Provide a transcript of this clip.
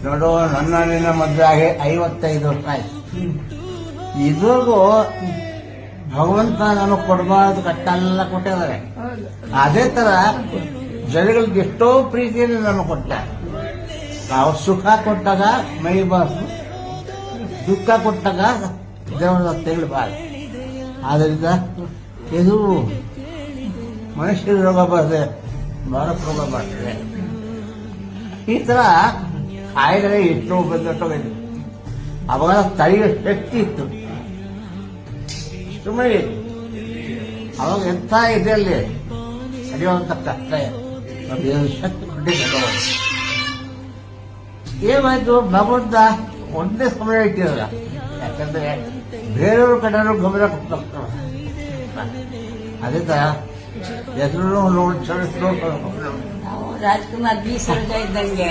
ನೋಡು, ನನ್ನ ನಿನ್ನ ಮದುವೆ ಆಗಿ 55 ವರ್ಷ ಆಯ್ತು. ಇದ್ರಿಗೂ ಭಗವಂತ ನಾನು ಕೊಡಬಾರ್ದು ಕಟ್ಟೆಲ್ಲ ಕೊಟ್ಟಿದ್ದಾರೆ. ಅದೇ ತರ ಜನಗಳಿಗೆ ಎಷ್ಟೋ ಪ್ರೀತಿಯಲ್ಲಿ ನಾನು ಕೊಟ್ಟ. ನಾವು ಸುಖ ಕೊಟ್ಟಾಗ ಮೈ ಬಾರ್ದು, ದುಃಖ ಕೊಟ್ಟಾಗ ದೇವರ ತೆಗಳಬಾರ್ದು. ಆದ್ರಿಂದ ಇದು ಮನುಷ್ಯರ ರೋಗ ಬರ್ತದೆ, ಮಾರಕ ರೋಗ ಬರ್ತದೆ. ಈ ತರ ಕಾಯಿಲೆ ಎಷ್ಟೋ ಬಂದೋಗಿದೆ. ಅವಾಗ ತಡೆಯೋ ಶಕ್ತಿ ಇತ್ತು, ಸುಮ್ಮನೆ ಅವಾಗ ಎಂಥ ಇದೆಯಲ್ಲಿ ತಡೆಯುವಂತ ಕಷ್ಟ ಶಕ್ತಿ ಕೊಟ್ಟಿದ್ದ. ಏನಾಯ್ತು, ಭಗವಂತ ಒಂದೇ ಸಮಯ ಇಟ್ಟಿರಲ್ಲ. ಯಾಕಂದ್ರೆ ಬೇರೆಯವ್ರ ಕಡೆಯವರು ಗಮನ ಕೊಡ್ತಾರೆ. ಅದೇ ತರ ಹೆಸರು ನೋಡಿ ರಾಜ್ಕುಮಾರ್ ಬಿ ಸರ್ಜಾ ಇದ್ದಂಗೆ.